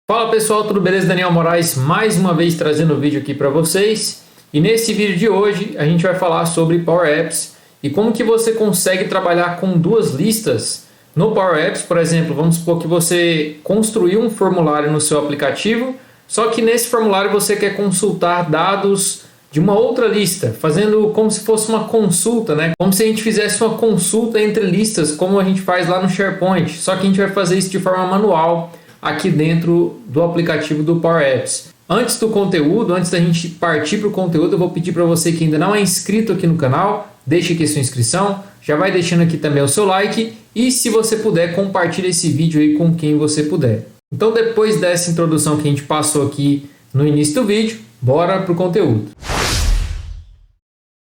Fala pessoal, tudo beleza? Daniel Moraes mais uma vez trazendo um vídeo aqui para vocês. E nesse vídeo de hoje a gente vai falar sobre Power Apps e como que você consegue trabalhar com duas listas no Power Apps. Por exemplo, vamos supor que você construiu um formulário no seu aplicativo, só que nesse formulário você quer consultar dados de uma outra lista, fazendo como se fosse uma consulta, né? Como se a gente fizesse uma consulta entre listas, como a gente faz lá no SharePoint, só que a gente vai fazer isso de forma manual aqui dentro do aplicativo do Power Apps. Antes do conteúdo, antes da gente partir para o conteúdo, eu vou pedir para você que ainda não é inscrito aqui no canal, deixe aqui sua inscrição, já vai deixando aqui também o seu like e, se você puder, compartilhe esse vídeo aí com quem você puder. Então, depois dessa introdução que a gente passou aqui no início do vídeo, bora para o conteúdo.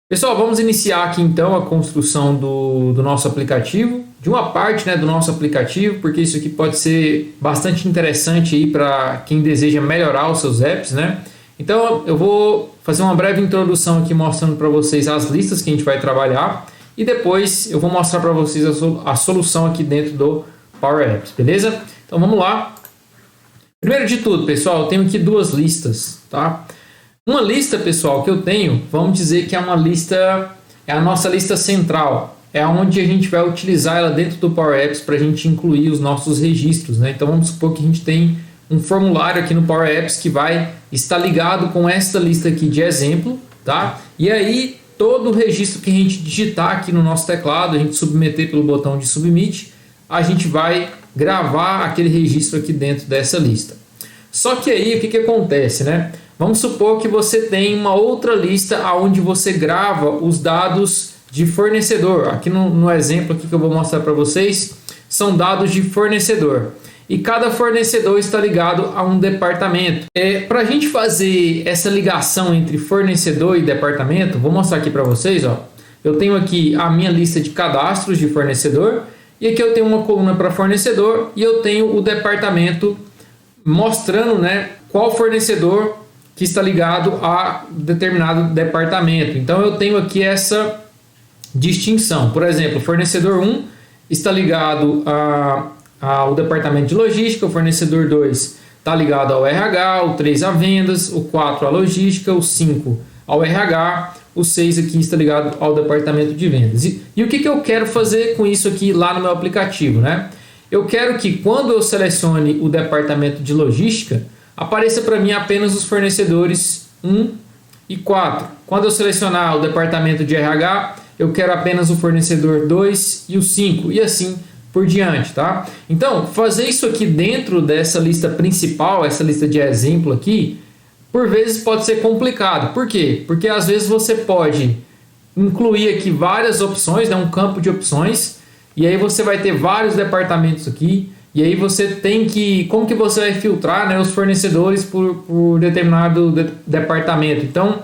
Pessoal, vamos iniciar aqui então a construção do nosso aplicativo, de uma parte, né, do nosso aplicativo, porque isso aqui pode ser bastante interessante aí para quem deseja melhorar os seus apps, né? Então eu vou fazer uma breve introdução aqui mostrando para vocês as listas que a gente vai trabalhar e depois eu vou mostrar para vocês a solução aqui dentro do Power Apps, beleza? Então vamos lá. Primeiro de tudo, pessoal, eu tenho aqui duas listas, tá? Uma lista, pessoal, que eu tenho, vamos dizer que é uma lista, é a nossa lista central, é onde a gente vai utilizar ela dentro do Power Apps para a gente incluir os nossos registros, né? Então vamos supor que a gente tem um formulário aqui no Power Apps que vai estar ligado com esta lista aqui de exemplo, tá? E aí todo o registro que a gente digitar aqui no nosso teclado, a gente submeter pelo botão de submit, a gente vai gravar aquele registro aqui dentro dessa lista. Só que aí o que acontece, né? Vamos supor que você tem uma outra lista onde você grava os dados de fornecedor. Aqui no exemplo aqui que eu vou mostrar para vocês, são dados de fornecedor. E cada fornecedor está ligado a um departamento. Para a gente fazer essa ligação entre fornecedor e departamento, vou mostrar aqui para vocês. Ó. Eu tenho aqui a minha lista de cadastros de fornecedor. E aqui eu tenho uma coluna para fornecedor e eu tenho o departamento mostrando, né, qual fornecedor que está ligado a determinado departamento. Então eu tenho aqui essa distinção. Por exemplo, o fornecedor 1 está ligado ao departamento de logística, o fornecedor 2 está ligado ao RH, o 3 a vendas, o 4 a logística, o 5 ao RH, o 6 aqui está ligado ao departamento de vendas. E o que eu quero fazer com isso aqui lá no meu aplicativo, né? Eu quero que quando eu selecione o departamento de logística, apareça para mim apenas os fornecedores 1 e 4. Quando eu selecionar o departamento de RH, eu quero apenas o fornecedor 2 e o 5 e assim por diante, tá? Então, fazer isso aqui dentro dessa lista principal, essa lista de exemplo aqui, por vezes pode ser complicado. Por quê? Porque às vezes você pode incluir aqui várias opções, né, um campo de opções, e aí você vai ter vários departamentos aqui. E aí você tem que... Como que você vai filtrar, né, os fornecedores por determinado departamento? Então,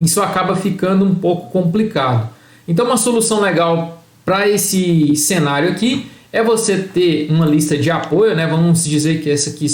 isso acaba ficando um pouco complicado. Então, uma solução legal para esse cenário aqui é você ter uma lista de apoio, né? Vamos dizer que essa aqui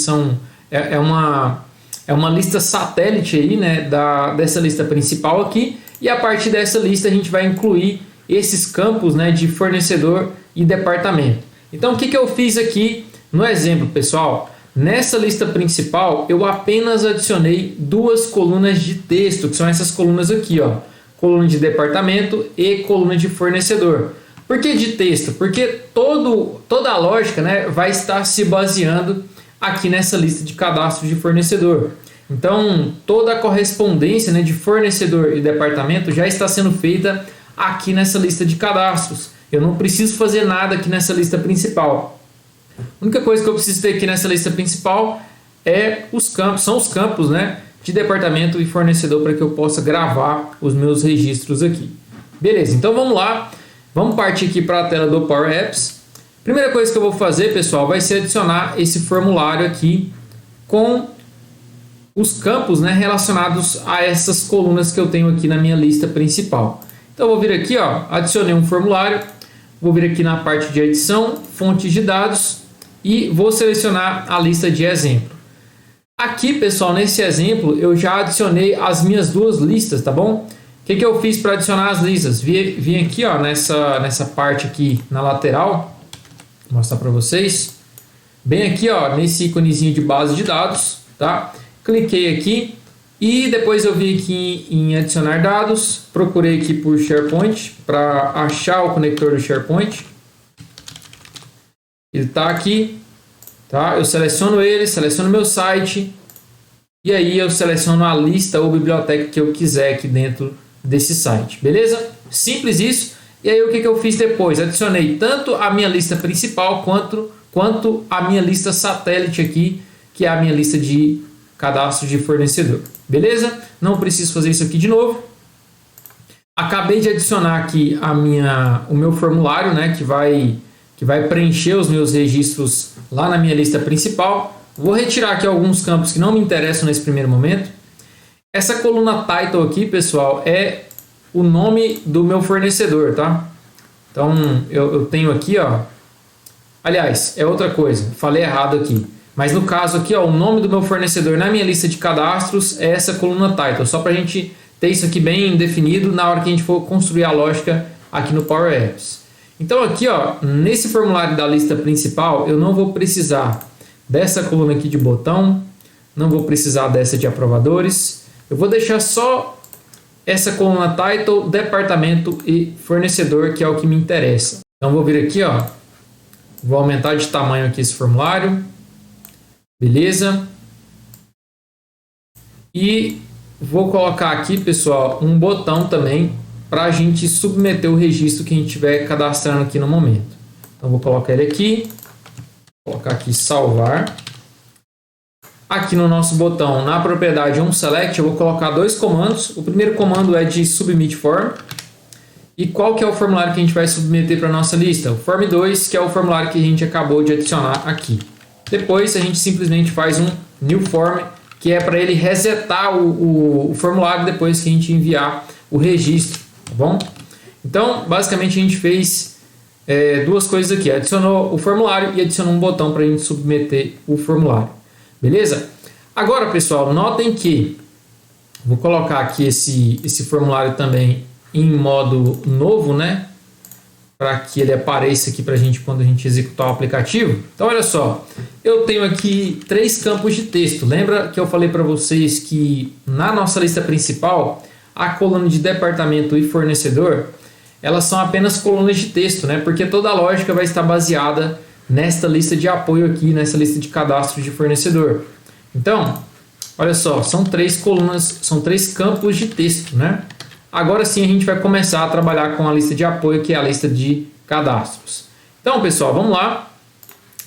é uma lista satélite aí, né, dessa lista principal aqui. E a partir dessa lista a gente vai incluir esses campos, né, de fornecedor e departamento. Então, o que eu fiz aqui no exemplo, pessoal? Nessa lista principal, eu apenas adicionei duas colunas de texto, que são essas colunas aqui, ó. Coluna de departamento e coluna de fornecedor. Por que de texto? Porque toda a lógica, né, vai estar se baseando aqui nessa lista de cadastro de fornecedor. Então, toda a correspondência, né, de fornecedor e departamento já está sendo feita aqui nessa lista de cadastros. Eu não preciso fazer nada aqui nessa lista principal. A única coisa que eu preciso ter aqui nessa lista principal são os campos, né, de departamento e fornecedor para que eu possa gravar os meus registros aqui. Beleza, então vamos lá. Vamos partir aqui para a tela do Power Apps. Primeira coisa que eu vou fazer, pessoal, vai ser adicionar esse formulário aqui com os campos, né, relacionados a essas colunas que eu tenho aqui na minha lista principal. Então eu vou vir aqui, ó, adicionei um formulário, vou vir aqui na parte de edição, fontes de dados e vou selecionar a lista de exemplo. Aqui, pessoal, nesse exemplo eu já adicionei as minhas duas listas, tá bom? O que eu fiz para adicionar as listas? Vim aqui, ó, nessa parte aqui na lateral, vou mostrar para vocês. bem aqui, ó, nesse íconezinho de base de dados, tá? Cliquei aqui e depois eu vim aqui em adicionar dados, procurei aqui por SharePoint para achar o conector do SharePoint. Ele está aqui, tá? Eu seleciono ele, seleciono meu site e aí eu seleciono a lista ou biblioteca que eu quiser aqui dentro desse site, beleza? Simples isso. E aí o que eu fiz depois? Adicionei tanto a minha lista principal quanto a minha lista satélite aqui, que é a minha lista de cadastro de fornecedor, beleza? Não preciso fazer isso aqui de novo. Acabei de adicionar aqui o meu formulário, né, que vai preencher os meus registros lá na minha lista principal. Vou retirar aqui alguns campos que não me interessam nesse primeiro momento. Essa coluna title aqui, pessoal, é o nome do meu fornecedor, tá? Então, eu tenho aqui, ó. Aliás, é outra coisa, falei errado aqui. Mas no caso aqui, ó, o nome do meu fornecedor na minha lista de cadastros é essa coluna title. Só para a gente ter isso aqui bem definido na hora que a gente for construir a lógica aqui no Power Apps. Então aqui, ó, nesse formulário da lista principal, eu não vou precisar dessa coluna aqui de botão, não vou precisar dessa de aprovadores. Eu vou deixar só essa coluna title, departamento e fornecedor, que é o que me interessa. Então vou vir aqui, ó, vou aumentar de tamanho aqui esse formulário, beleza? E vou colocar aqui, pessoal, um botão também para a gente submeter o registro que a gente estiver cadastrando aqui no momento. Então vou colocar ele aqui, vou colocar aqui salvar. Aqui no nosso botão, na propriedade onSelect, eu vou colocar dois comandos. O primeiro comando é de submit form. E qual que é o formulário que a gente vai submeter para a nossa lista? O form 2, que é o formulário que a gente acabou de adicionar aqui. Depois a gente simplesmente faz um new form, que é para ele resetar o formulário depois que a gente enviar o registro, tá bom? Então, basicamente a gente fez duas coisas aqui. Adicionou o formulário e adicionou um botão para a gente submeter o formulário. Beleza? Agora, pessoal, notem que vou colocar aqui esse formulário também em modo novo, né? Para que ele apareça aqui para a gente quando a gente executar o aplicativo. Então, olha só, eu tenho aqui 3 campos de texto. Lembra que eu falei para vocês que na nossa lista principal, a coluna de departamento e fornecedor, elas são apenas colunas de texto, né? Porque toda a lógica vai estar baseada nesta lista de apoio aqui, nessa lista de cadastro de fornecedor. Então, olha só, são 3 colunas, são 3 campos de texto, né? Agora sim a gente vai começar a trabalhar com a lista de apoio, que é a lista de cadastros. Então, pessoal, vamos lá.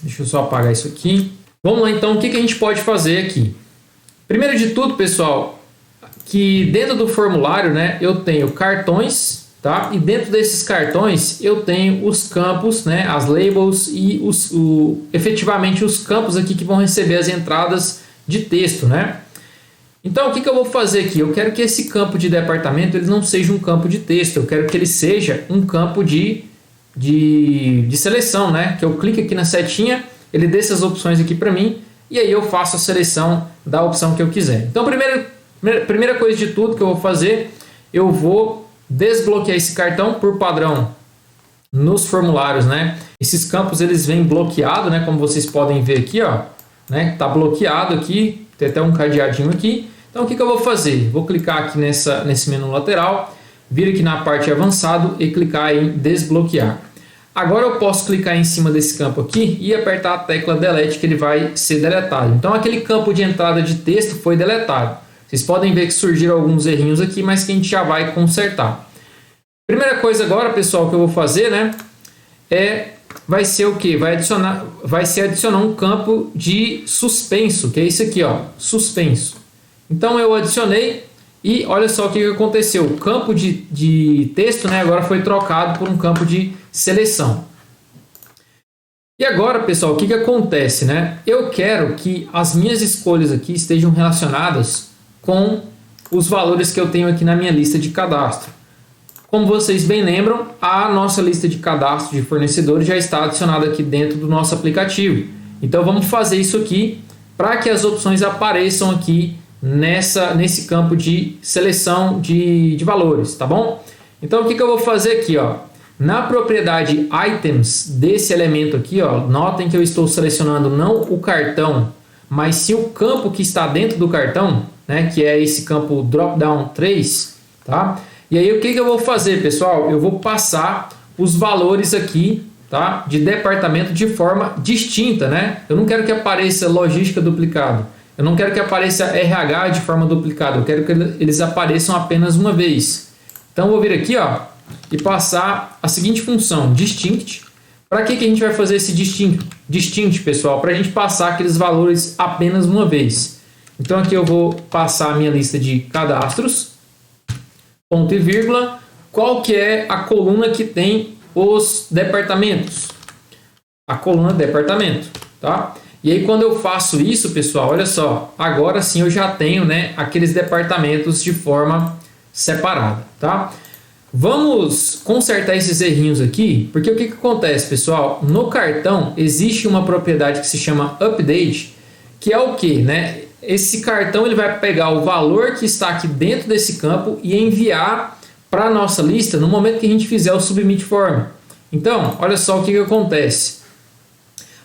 Deixa eu só apagar isso aqui. Vamos lá, então, o que a gente pode fazer aqui? Primeiro de tudo, pessoal, que dentro do formulário, né, eu tenho cartões, tá? E dentro desses cartões eu tenho os campos, né, as labels e efetivamente os campos aqui que vão receber as entradas de texto, né? Então, o que eu vou fazer aqui? Eu quero que esse campo de departamento ele não seja um campo de texto, eu quero que ele seja um campo de seleção, né? Que eu clique aqui na setinha, ele dê essas opções aqui para mim e aí eu faço a seleção da opção que eu quiser. Então, primeira coisa de tudo que eu vou fazer, eu vou desbloquear esse cartão por padrão nos formulários, né? Esses campos eles vêm bloqueados, né? Como vocês podem ver aqui, ó, né? Tá bloqueado aqui, tem até um cadeadinho aqui. Então o que eu vou fazer? Vou clicar aqui nesse menu lateral, vir aqui na parte avançado e clicar em desbloquear. Agora eu posso clicar em cima desse campo aqui e apertar a tecla delete, que ele vai ser deletado. Então aquele campo de entrada de texto foi deletado. Vocês podem ver que surgiram alguns errinhos aqui, mas que a gente já vai consertar. Primeira coisa agora, pessoal, que eu vou fazer, né, vai ser o que? Vai ser adicionar um campo de suspenso, que é isso aqui, ó, suspenso. Então eu adicionei e olha só o que aconteceu. O campo de texto, né, agora foi trocado por um campo de seleção. E agora, pessoal, o que acontece, né? Eu quero que as minhas escolhas aqui estejam relacionadas com os valores que eu tenho aqui na minha lista de cadastro. Como vocês bem lembram, a nossa lista de cadastro de fornecedores já está adicionada aqui dentro do nosso aplicativo. Então vamos fazer isso aqui para que as opções apareçam aqui nesse campo de seleção de valores, tá bom? Então o que eu vou fazer aqui, ó? Na propriedade items desse elemento aqui, ó, notem que eu estou selecionando não o cartão, mas sim o campo que está dentro do cartão, né, que é esse campo dropdown 3, tá? E aí o que eu vou fazer, pessoal? Eu vou passar os valores aqui, tá, de departamento de forma distinta, né? Eu não quero que apareça logística duplicado. Eu não quero que apareça RH de forma duplicada. Eu quero que eles apareçam apenas uma vez. Então eu vou vir aqui, ó, e passar a seguinte função, distinct. Para que a gente vai fazer esse distinct, pessoal? Para a gente passar aqueles valores apenas uma vez. Então aqui eu vou passar a minha lista de cadastros, ponto e vírgula, qual que é a coluna que tem os departamentos. A coluna departamento, tá? E aí quando eu faço isso, pessoal, olha só, agora sim eu já tenho, né, aqueles departamentos de forma separada, tá? Vamos consertar esses errinhos aqui, porque o que acontece, pessoal? No cartão existe uma propriedade que se chama update, que é o que, né? Esse cartão ele vai pegar o valor que está aqui dentro desse campo e enviar para a nossa lista no momento que a gente fizer o submit form. Então, olha só o que acontece.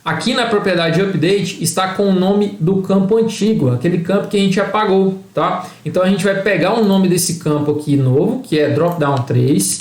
Aqui na propriedade update está com o nome do campo antigo, aquele campo que a gente apagou, tá? Então a gente vai pegar o nome desse campo aqui novo, que é dropdown 3,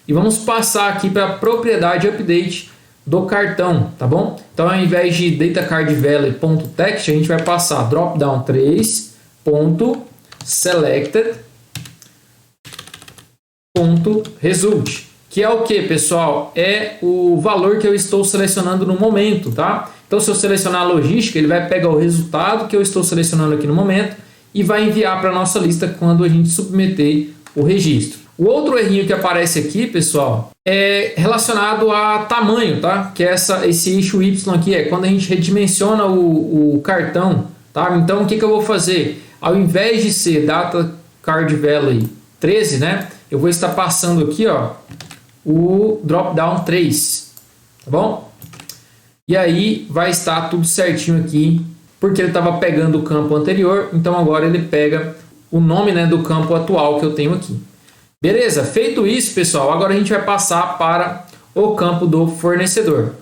e vamos passar aqui para a propriedade update do cartão, tá bom? Então ao invés de datacardValue.text, a gente vai passar dropdown 3.selected.result. Que é o que, pessoal? É o valor que eu estou selecionando no momento, tá? Então, se eu selecionar a logística, ele vai pegar o resultado que eu estou selecionando aqui no momento e vai enviar para a nossa lista quando a gente submeter o registro. O outro errinho que aparece aqui, pessoal, é relacionado a tamanho, tá? Que é esse eixo Y aqui, é quando a gente redimensiona o cartão, tá? Então, o que eu vou fazer? Ao invés de ser Data Card Value 13, né? Eu vou estar passando aqui, ó, o dropdown 3, tá bom? E aí vai estar tudo certinho aqui, porque ele estava pegando o campo anterior, então agora ele pega o nome, né, do campo atual que eu tenho aqui. Beleza? Feito isso, pessoal, agora a gente vai passar para o campo do fornecedor.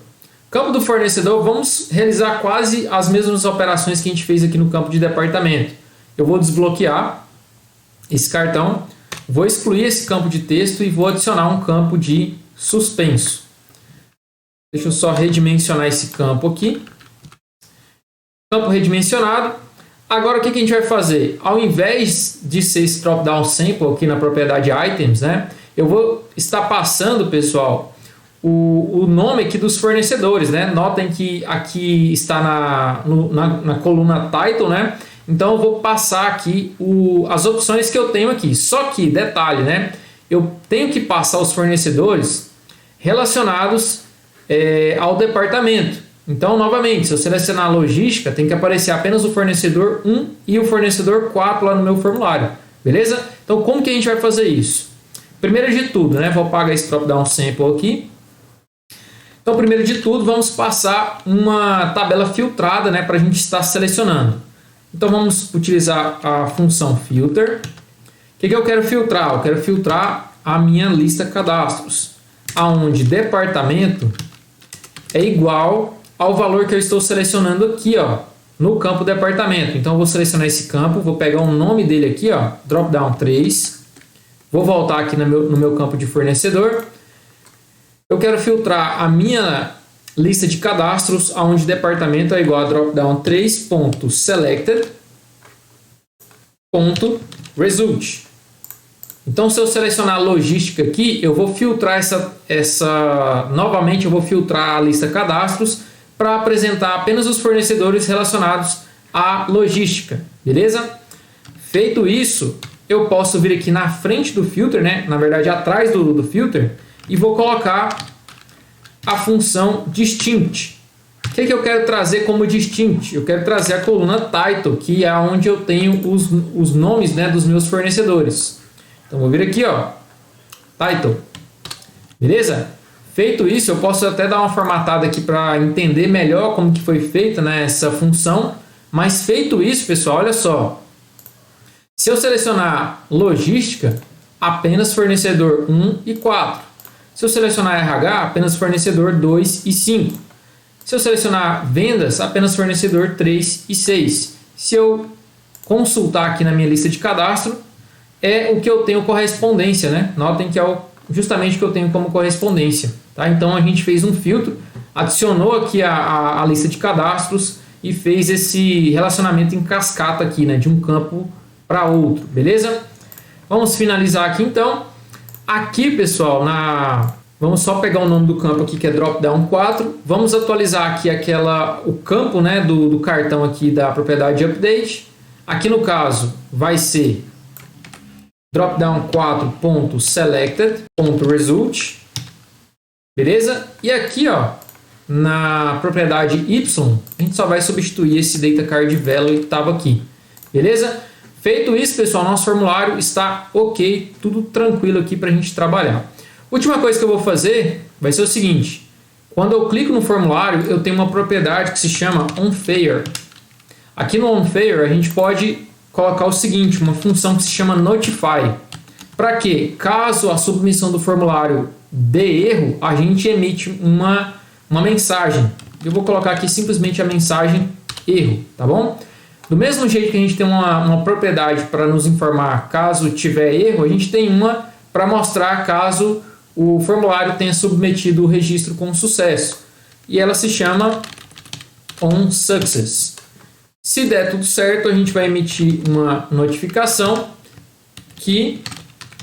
Campo do fornecedor, vamos realizar quase as mesmas operações que a gente fez aqui no campo de departamento. Eu vou desbloquear esse cartão, vou excluir esse campo de texto e vou adicionar um campo de suspenso. Deixa eu só redimensionar esse campo aqui. Campo redimensionado. Agora o que a gente vai fazer? Ao invés de ser esse drop-down sample aqui na propriedade items, né? Eu vou estar passando, pessoal, o nome aqui dos fornecedores, né? Notem que aqui está na coluna title, né? Então eu vou passar aqui as opções que eu tenho aqui. Só que, detalhe, né? Eu tenho que passar os fornecedores relacionados ao departamento. Então, novamente, se eu selecionar a logística, tem que aparecer apenas o fornecedor 1 e o fornecedor 4 lá no meu formulário. Beleza? Então, como que a gente vai fazer isso? Primeiro de tudo, né? Vou apagar esse drop-down sample aqui. Então, primeiro de tudo, vamos passar uma tabela filtrada, né? Para a gente estar selecionando. Então vamos utilizar a função filter. O que eu quero filtrar? Eu quero filtrar a minha lista cadastros, aonde departamento é igual ao valor que eu estou selecionando aqui, ó, no campo departamento. Então eu vou selecionar esse campo, vou pegar o nome dele aqui, ó, dropdown 3. Vou voltar aqui no meu campo de fornecedor. Eu quero filtrar a minha lista de cadastros, onde departamento é igual a dropdown 3.selected.result. Então, se eu selecionar a logística aqui, eu vou filtrar novamente eu vou filtrar a lista cadastros para apresentar apenas os fornecedores relacionados à logística, beleza? Feito isso, eu posso vir aqui na frente do filter, né? Na verdade, atrás do filter, e vou colocar a função distinct. O que eu quero trazer como distinct? Eu quero trazer a coluna title, que é onde eu tenho os nomes, né, dos meus fornecedores. Então vou vir aqui, ó, title. Beleza? Feito isso, eu posso até dar uma formatada aqui para entender melhor como que foi feita, né, essa função. Mas feito isso, pessoal, olha só. Se eu selecionar logística, apenas fornecedor 1 e 4. Se eu selecionar RH, apenas fornecedor 2 e 5. Se eu selecionar vendas, apenas fornecedor 3 e 6. Se eu consultar aqui na minha lista de cadastro, é o que eu tenho correspondência, né? Notem que é justamente o que eu tenho como correspondência. Tá? Então a gente fez um filtro, adicionou aqui a lista de cadastros e fez esse relacionamento em cascata aqui, né? De um campo para outro, beleza? Vamos finalizar aqui então. Aqui, pessoal, vamos só pegar o nome do campo aqui, que é Dropdown 4. Vamos atualizar aqui o campo, né, do cartão aqui da propriedade de update. Aqui no caso vai ser dropdown4.selected.result. Beleza? E aqui, ó, na propriedade Y, a gente só vai substituir esse data card value que estava aqui. Beleza? Feito isso, pessoal, nosso formulário está ok, tudo tranquilo aqui para a gente trabalhar. Última coisa que eu vou fazer vai ser o seguinte: quando eu clico no formulário, eu tenho uma propriedade que se chama onFair. Aqui no onFair a gente pode colocar o seguinte, uma função que se chama notify. Para que, caso a submissão do formulário dê erro, a gente emite uma mensagem. Eu vou colocar aqui simplesmente a mensagem erro, tá bom? Do mesmo jeito que a gente tem uma propriedade para nos informar caso tiver erro, a gente tem uma para mostrar caso o formulário tenha submetido o registro com sucesso. E ela se chama onSuccess. Se der tudo certo, a gente vai emitir uma notificação que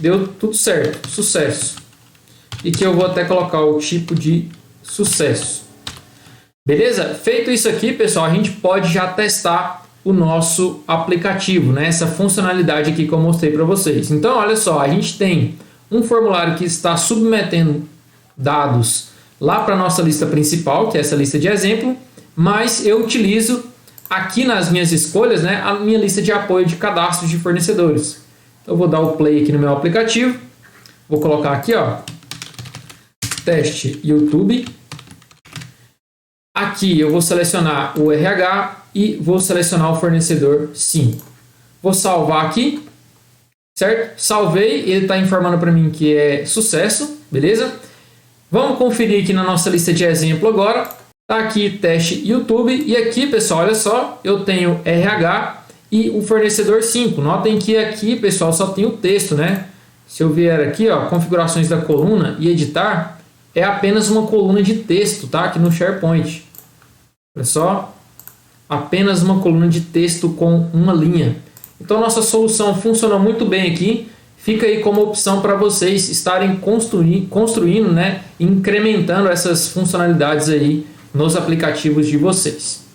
deu tudo certo, sucesso. E que eu vou até colocar o tipo de sucesso. Beleza? Feito isso aqui, pessoal, a gente pode já testar o nosso aplicativo, né? Essa funcionalidade aqui que eu mostrei para vocês. Então, olha só, a gente tem um formulário que está submetendo dados lá para a nossa lista principal, que é essa lista de exemplo, mas eu utilizo aqui nas minhas escolhas, né, a minha lista de apoio de cadastros de fornecedores. Então, eu vou dar o play aqui no meu aplicativo, vou colocar aqui, ó, teste YouTube. Aqui eu vou selecionar o RH e vou selecionar o fornecedor 5. Vou salvar aqui, certo? Salvei, ele está informando para mim que é sucesso, beleza? Vamos conferir aqui na nossa lista de exemplo agora. Tá aqui teste YouTube e aqui, pessoal, olha só, eu tenho RH e o fornecedor 5. Notem que aqui, pessoal, só tem o texto, né? Se eu vier aqui, ó, configurações da coluna e editar, é apenas uma coluna de texto, tá? Aqui no SharePoint. Olha só, apenas uma coluna de texto com uma linha. Então, nossa solução funciona muito bem aqui. Fica aí como opção para vocês estarem construindo, né? Incrementando essas funcionalidades aí nos aplicativos de vocês.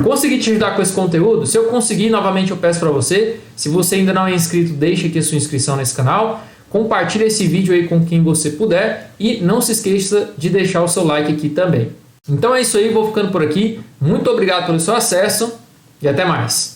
Consegui te ajudar com esse conteúdo? Se eu conseguir, novamente eu peço para você, se você ainda não é inscrito, deixe aqui a sua inscrição nesse canal. Compartilhe esse vídeo aí com quem você puder e não se esqueça de deixar o seu like aqui também. Então é isso aí, vou ficando por aqui. Muito obrigado pelo seu acesso e até mais.